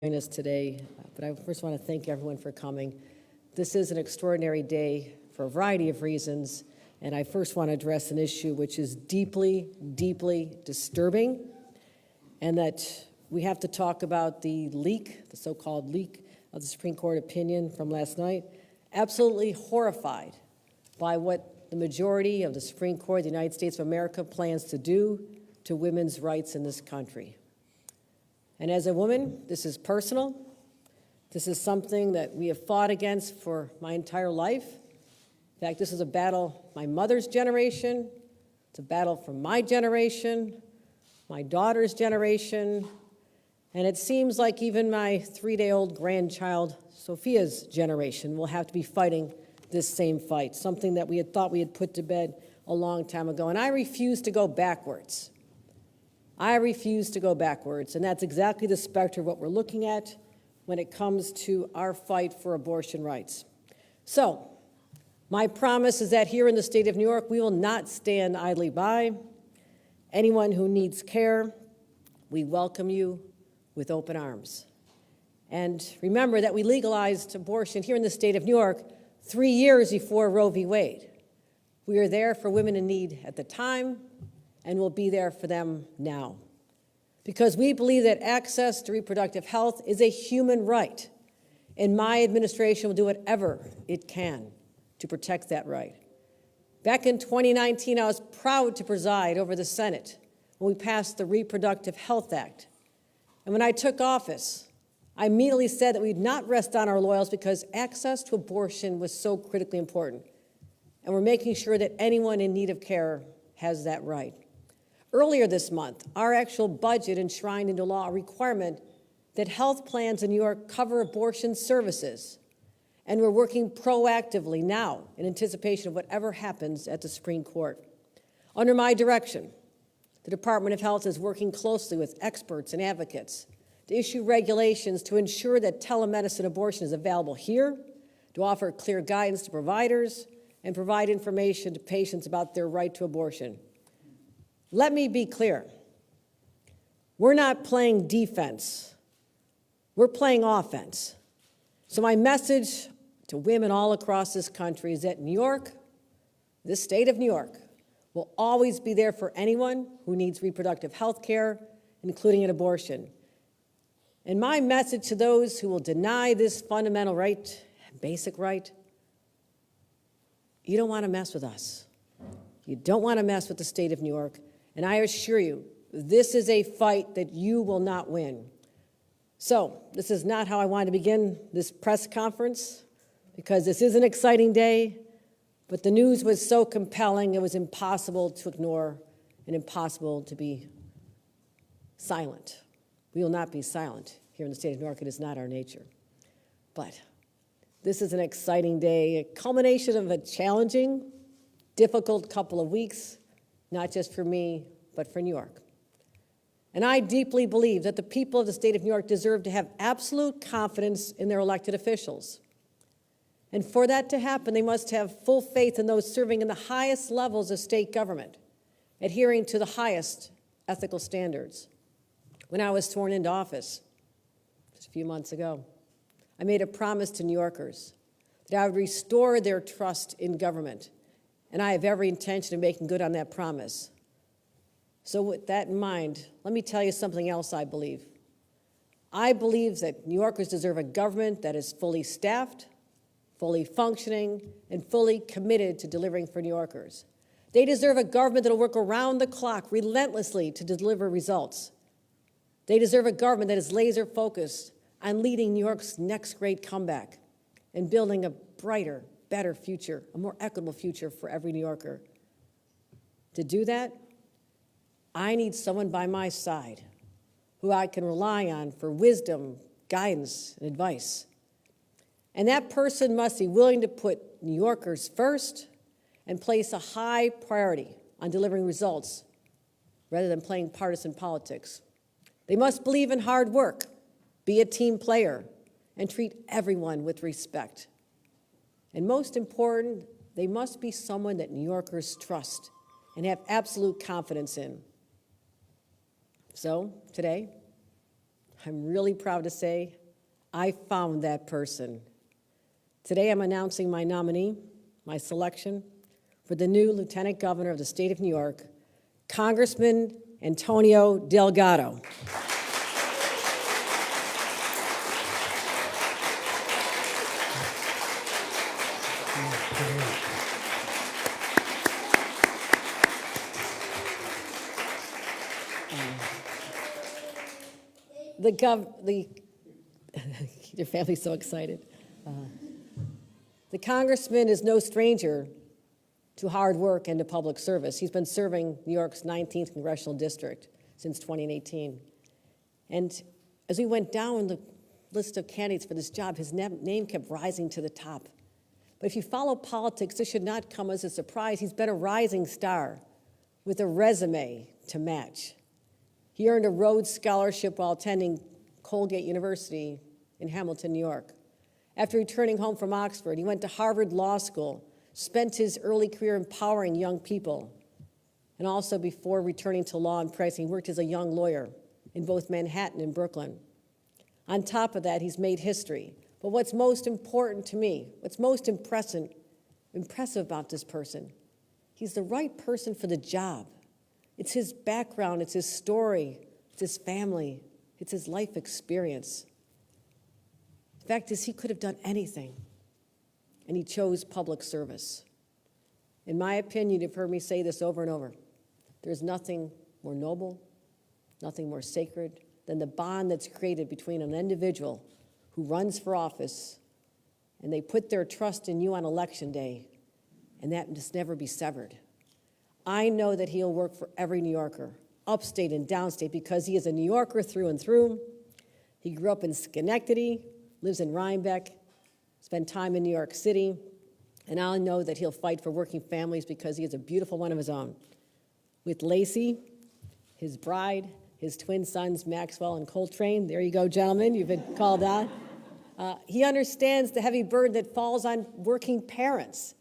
Join us today, but I first want to thank everyone for coming. This is an extraordinary day for a variety of reasons, and I first want to address an issue which is deeply, deeply disturbing, and that we have to talk about the leak, the so-called leak of the Supreme Court opinion from last night. Absolutely horrified by what the majority of the Supreme Court of the United States of America plans to do to women's rights in this country. And as a woman, this is personal. This is something that we have fought against for my entire life. In fact, this is a battle my mother's generation. It's a battle for my generation, my daughter's generation, and it seems like even my 3-day-old grandchild, Sophia's generation, will have to be fighting this same fight, something that we had thought we had put to bed a long time ago. And I refuse to go backwards. I refuse to go backwards, and that's exactly the specter of what we're looking at when it comes to our fight for abortion rights. So, my promise is that here in the state of New York, we will not stand idly by. Anyone who needs care, we welcome you with open arms. And remember that we legalized abortion here in the state of New York 3 years before Roe v. Wade. We were there for women in need at the time, and we'll be there for them now. Because we believe that access to reproductive health is a human right, and my administration will do whatever it can to protect that right. Back in 2019, I was proud to preside over the Senate when we passed the Reproductive Health Act. And when I took office, I immediately said that we'd not rest on our laurels because access to abortion was so critically important. And we're making sure that anyone in need of care has that right. Earlier this month, our actual budget enshrined into law a requirement that health plans in New York cover abortion services. And we're working proactively now in anticipation of whatever happens at the Supreme Court. Under my direction, the Department of Health is working closely with experts and advocates to issue regulations to ensure that telemedicine abortion is available here, to offer clear guidance to providers, and provide information to patients about their right to abortion. Let me be clear. We're not playing defense. We're playing offense. So my message to women all across this country is that New York, this state of New York, will always be there for anyone who needs reproductive health care, including an abortion. And my message to those who will deny this fundamental right, basic right, you don't want to mess with us. You don't want to mess with the state of New York. And I assure you, this is a fight that you will not win. So, this is not how I wanted to begin this press conference, because this is an exciting day, but the news was so compelling it was impossible to ignore and impossible to be silent. We will not be silent here in the state of New York. It is not our nature. But this is an exciting day, a culmination of a challenging, difficult couple of weeks, not just for me, but for New York. And I deeply believe that the people of the state of New York deserve to have absolute confidence in their elected officials. And for that to happen, they must have full faith in those serving in the highest levels of state government, adhering to the highest ethical standards. When I was sworn into office just a few months ago, I made a promise to New Yorkers that I would restore their trust in government. And I have every intention of making good on that promise. So with that in mind, let me tell you something else I believe. I believe that New Yorkers deserve a government that is fully staffed, fully functioning, and fully committed to delivering for New Yorkers. They deserve a government that will work around the clock relentlessly to deliver results. They deserve a government that is laser-focused on leading New York's next great comeback and building a brighter, better future, a more equitable future for every New Yorker. To do that, I need someone by my side who I can rely on for wisdom, guidance, and advice. And that person must be willing to put New Yorkers first and place a high priority on delivering results rather than playing partisan politics. They must believe in hard work, be a team player, and treat everyone with respect. And most important, they must be someone that New Yorkers trust and have absolute confidence in. So today, I'm really proud to say I found that person. Today I'm announcing my nominee, my selection, for the new Lieutenant Governor of the state of New York, Congressman Antonio Delgado. Your family's so excited. The congressman is no stranger to hard work and to public service. He's been serving New York's 19th congressional district since 2018. And as we went down the list of candidates for this job, his name kept rising to the top. But if you follow politics, this should not come as a surprise. He's been a rising star with a resume to match. He earned a Rhodes Scholarship while attending Colgate University in Hamilton, New York. After returning home from Oxford, he went to Harvard Law School, spent his early career empowering young people, and also before returning to law and practicing, he worked as a young lawyer in both Manhattan and Brooklyn. On top of that, he's made history. But what's most important to me, what's most impressive about this person, he's the right person for the job. It's his background, it's his story, it's his family, it's his life experience. The fact is, he could have done anything, and he chose public service. In my opinion, you've heard me say this over and over, there's nothing more noble, nothing more sacred than the bond that's created between an individual who runs for office and they put their trust in you on election day, and that must never be severed. I know that he'll work for every New Yorker, upstate and downstate, because he is a New Yorker through and through. He grew up in Schenectady, lives in Rhinebeck, spent time in New York City, and I know that he'll fight for working families because he has a beautiful one of his own. With Lacey, his bride, his twin sons, Maxwell and Coltrane. There you go, gentlemen, you've been called out. He understands the heavy burden that falls on working parents.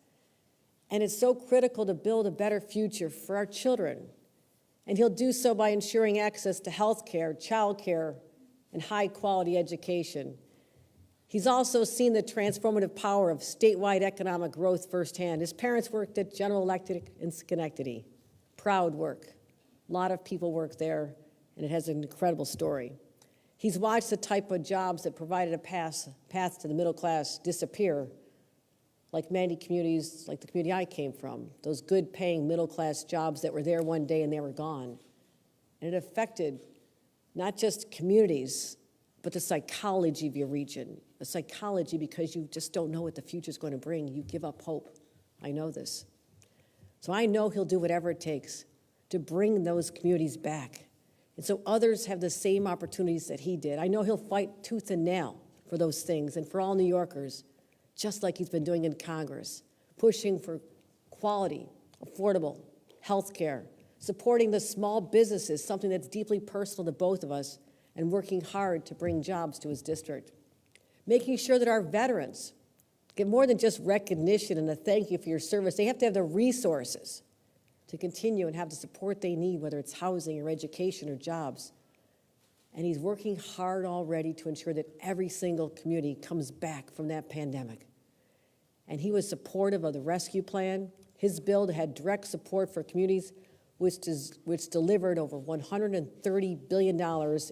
And it's so critical to build a better future for our children. And he'll do so by ensuring access to health care, child care, and high-quality education. He's also seen the transformative power of statewide economic growth firsthand. His parents worked at General Electric in Schenectady. Proud work. A lot of people work there, and it has an incredible story. He's watched the type of jobs that provided a path to the middle class disappear, like many communities, like the community I came from, those good-paying middle-class jobs that were there one day and they were gone. And it affected not just communities, but the psychology of your region, the psychology because you just don't know what the future's going to bring. You give up hope. I know this. So I know he'll do whatever it takes to bring those communities back. And so others have the same opportunities that he did. I know he'll fight tooth and nail for those things and for all New Yorkers, just like he's been doing in Congress, pushing for quality, affordable health care, supporting the small businesses, something that's deeply personal to both of us, and working hard to bring jobs to his district. Making sure that our veterans get more than just recognition and a thank you for your service. They have to have the resources to continue and have the support they need, whether it's housing or education or jobs. And he's working hard already to ensure that every single community comes back from that pandemic. And he was supportive of the rescue plan. His bill had direct support for communities, which delivered over $130 billion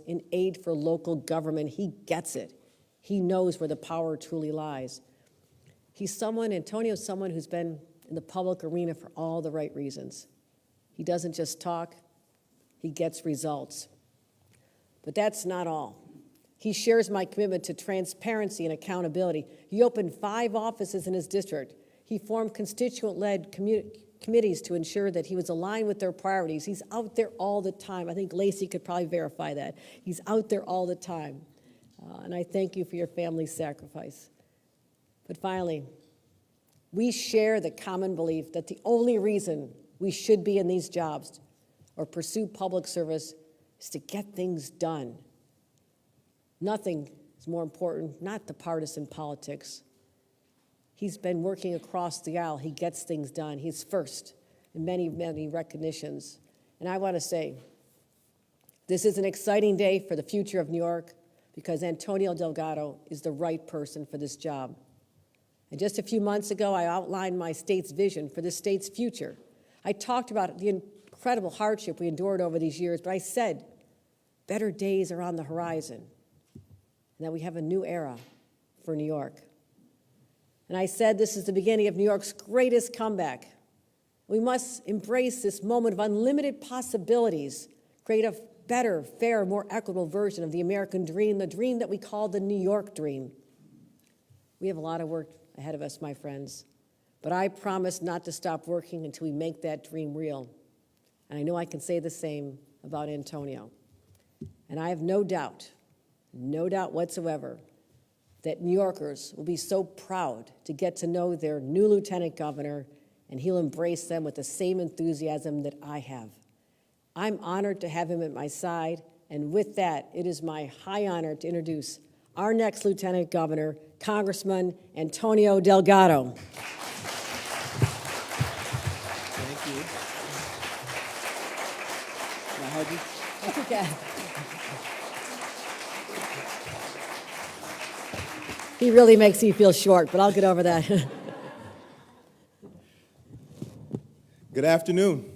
in aid for local government. He gets it. He knows where the power truly lies. Antonio's someone who's been in the public arena for all the right reasons. He doesn't just talk, he gets results. But that's not all. He shares my commitment to transparency and accountability. He opened 5 offices in his district. He formed constituent-led committees to ensure that he was aligned with their priorities. He's out there all the time. I think Lacey could probably verify that. He's out there all the time. And I thank you for your family's sacrifice. But finally, we share the common belief that the only reason we should be in these jobs or pursue public service is to get things done. Nothing is more important, not the partisan politics. He's been working across the aisle. He gets things done. He's first in many, many recognitions. And I want to say, this is an exciting day for the future of New York. because Antonio Delgado is the right person for this job. And just a few months ago, I outlined my state's vision for this state's future. I talked about the incredible hardship we endured over these years, but I said better days are on the horizon, and that we have a new era for New York. And I said this is the beginning of New York's greatest comeback. We must embrace this moment of unlimited possibilities, create a better, fairer, more equitable version of the American dream, the dream that we call the New York dream. We have a lot of work ahead of us, my friends, but I promise not to stop working until we make that dream real. And I know I can say the same about Antonio. And I have no doubt whatsoever, that New Yorkers will be so proud to get to know their new lieutenant governor, and he'll embrace them with the same enthusiasm that I have. I'm honored to have him at my side, and with that, it is my high honor to introduce our next lieutenant governor, Congressman Antonio Delgado. Thank you. Can I hug you? Okay. He really makes me feel short, but I'll get over that. Good afternoon.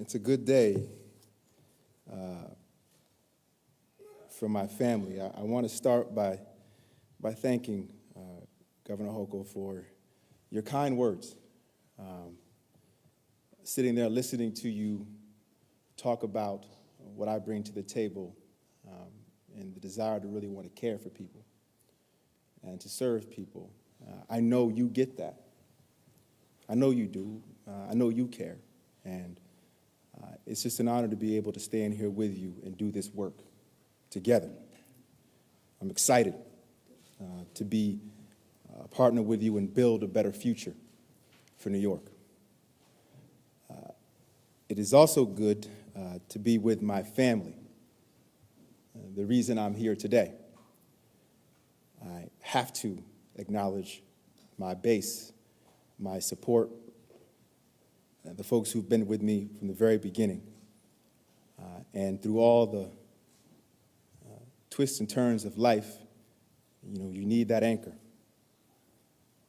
It's a good day for my family. I want to start by thanking Governor Hochul for your kind words. Sitting there listening to you talk about what I bring to the table and the desire to really want to care for people and to serve people. I know you get that. I know you do. I know you care. And it's just an honor to be able to stand here with you and do this work together. I'm excited to be a partner with you and build a better future for New York. It is also good to be with my family. The reason I'm here today, I have to acknowledge my base, my support, the folks who've been with me from the very beginning. And through all the twists and turns of life, you need that anchor.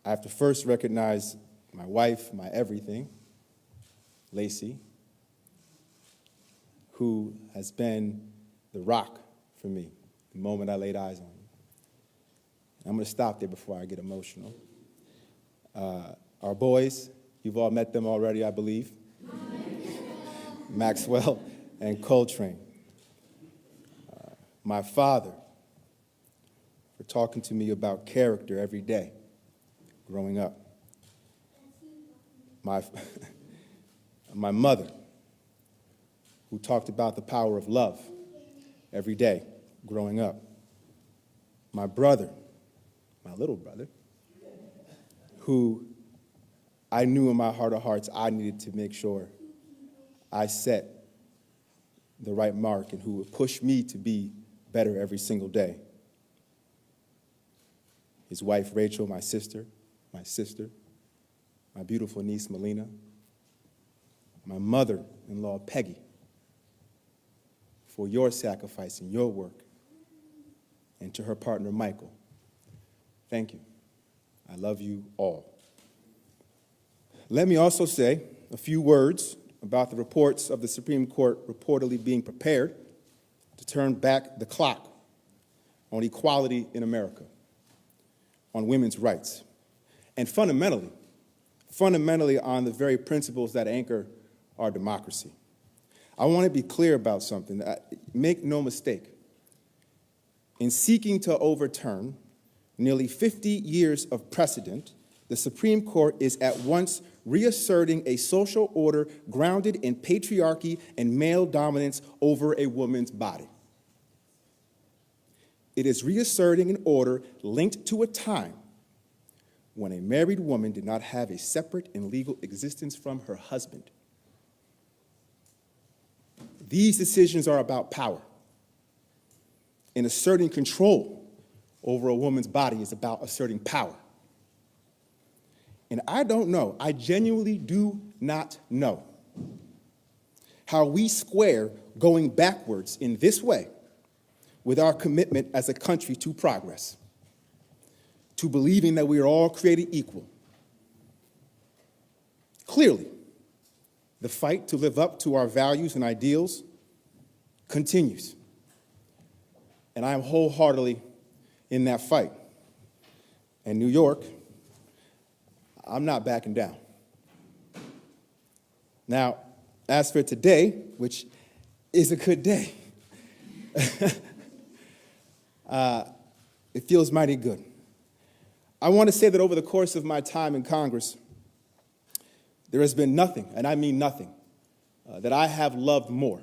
I have to first recognize my wife, my everything, Lacey, who has been the rock for me the moment I laid eyes on you. I'm going to stop there before I get emotional. Our boys, you've all met them already, I believe. Maxwell and Coltrane. My father, for talking to me about character every day growing up. My mother, who talked about the power of love every day growing up. My brother, my little brother, who I knew in my heart of hearts I needed to make sure I set the right mark and who would push me to be better every single day. His wife, Rachel, my sister, my beautiful niece, Melina, my mother-in-law, Peggy, for your sacrifice and your work, and to her partner, Michael. Thank you. I love you all. Let me also say a few words about the reports of the Supreme Court reportedly being prepared to turn back the clock on equality in America, on women's rights, and fundamentally on the very principles that anchor our democracy. I want to be clear about something. Make no mistake. In seeking to overturn nearly 50 years of precedent, the Supreme Court is at once reasserting a social order grounded in patriarchy and male dominance over a woman's body. It is reasserting an order linked to a time when a married woman did not have a separate and legal existence from her husband. These decisions are about power. And asserting control over a woman's body is about asserting power. And I don't know, I genuinely do not know how we square going backwards in this way with our commitment as a country to progress, to believing that we are all created equal. Clearly, the fight to live up to our values and ideals continues, and I am wholeheartedly in that fight. And New York, I'm not backing down. Now, as for today, which is a good day, it feels mighty good. I want to say that over the course of my time in Congress, there has been nothing, and I mean nothing, that I have loved more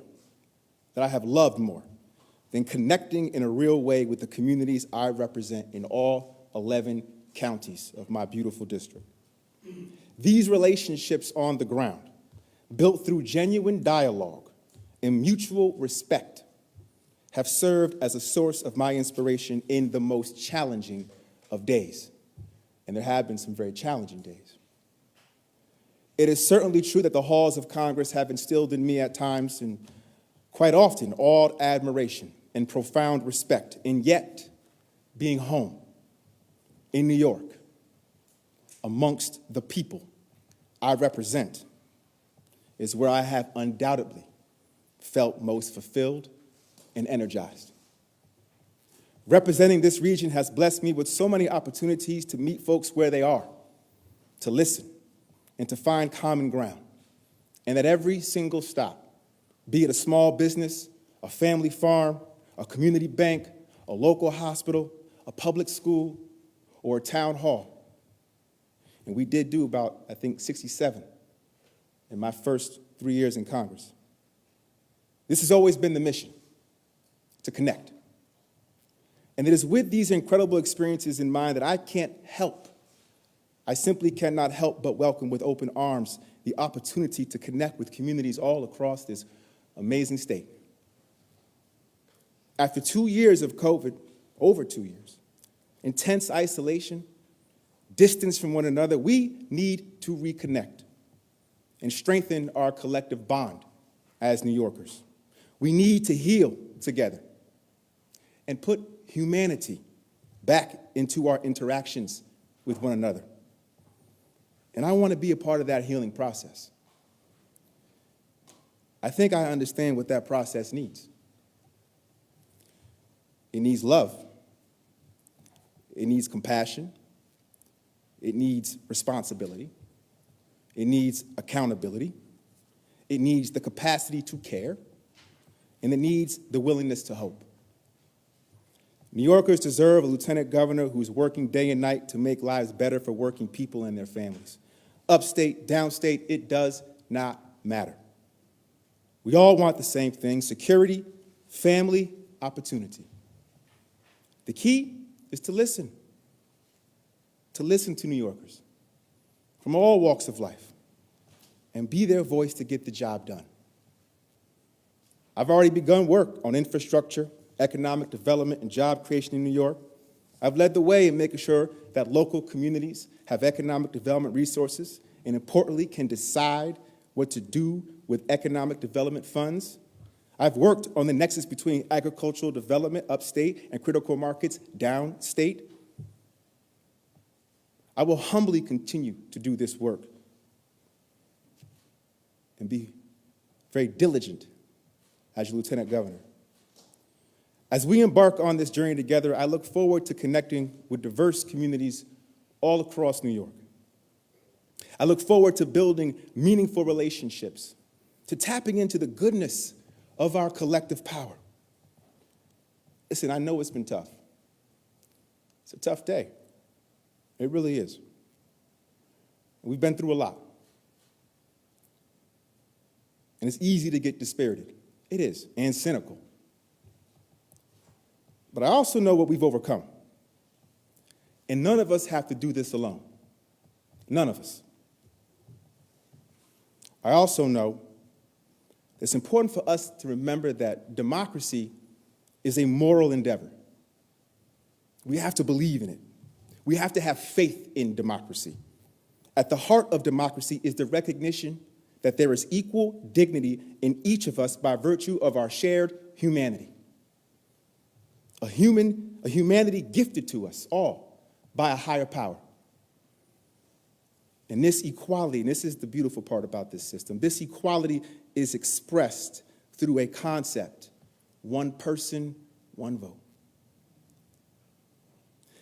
than connecting in a real way with the communities I represent in all 11 counties of my beautiful district. These relationships on the ground, built through genuine dialogue and mutual respect, have served as a source of my inspiration in the most challenging of days. And there have been some very challenging days. It is certainly true that the halls of Congress have instilled in me at times, and quite often, awed admiration and profound respect, and yet being home in New York, amongst the people I represent, is where I have undoubtedly felt most fulfilled and energized. Representing this region has blessed me with so many opportunities to meet folks where they are, to listen, and to find common ground. And at every single stop, be it a small business, a family farm, a community bank, a local hospital, a public school, or a town hall. And we did do about, I think, 67 in my first 3 years in Congress. This has always been the mission, to connect. And it is with these incredible experiences in mind that I simply cannot help but welcome with open arms the opportunity to connect with communities all across this amazing state. After 2 years of COVID, over 2 years, intense isolation, distance from one another, we need to reconnect and strengthen our collective bond as New Yorkers. We need to heal together and put humanity back into our interactions with one another. And I want to be a part of that healing process. I think I understand what that process needs. It needs love. It needs compassion. It needs responsibility. It needs accountability. It needs the capacity to care. And it needs the willingness to hope. New Yorkers deserve a lieutenant governor who's working day and night to make lives better for working people and their families. Upstate, downstate, it does not matter. We all want the same thing: security, family, opportunity. The key is to listen to New Yorkers from all walks of life and be their voice to get the job done. I've already begun work on infrastructure, economic development, and job creation in New York. I've led the way in making sure that local communities have economic development resources and, importantly, can decide what to do with economic development funds. I've worked on the nexus between agricultural development upstate and critical markets downstate. I will humbly continue to do this work and be very diligent as your lieutenant governor. As we embark on this journey together, I look forward to connecting with diverse communities all across New York. I look forward to building meaningful relationships, to tapping into the goodness of our collective power. Listen, I know it's been tough. It's a tough day. It really is. We've been through a lot. And it's easy to get dispirited. It is, and cynical. But I also know what we've overcome. And none of us have to do this alone. None of us. I also know it's important for us to remember that democracy is a moral endeavor. We have to believe in it. We have to have faith in democracy. At the heart of democracy is the recognition that there is equal dignity in each of us by virtue of our shared humanity. A humanity gifted to us all by a higher power. And this equality, and this is the beautiful part about this system, this equality is expressed through a concept: one person, one vote.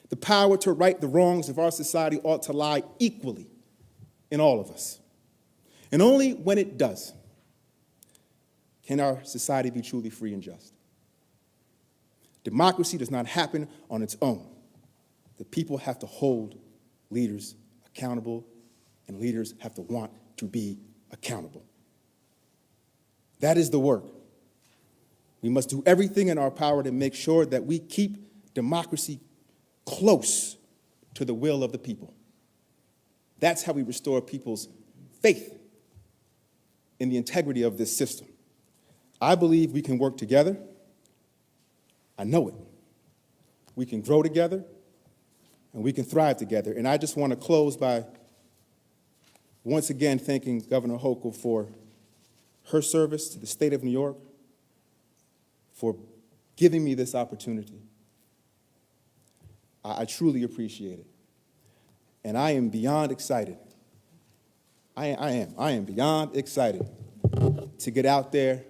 The power to right the wrongs of our society ought to lie equally in all of us. And only when it does can our society be truly free and just. Democracy does not happen on its own. The people have to hold leaders accountable, and leaders have to want to be accountable. That is the work. We must do everything in our power to make sure that we keep democracy close to the will of the people. That's how we restore people's faith in the integrity of this system. I believe we can work together. I know it. We can grow together, and we can thrive together. And I just want to close by once again thanking Governor Hochul for her service to the state of New York, for giving me this opportunity. I truly appreciate it. And I am beyond excited. I am beyond excited to get out there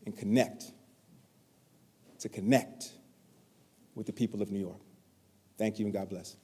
and connect with the people of New York. Thank you, and God bless.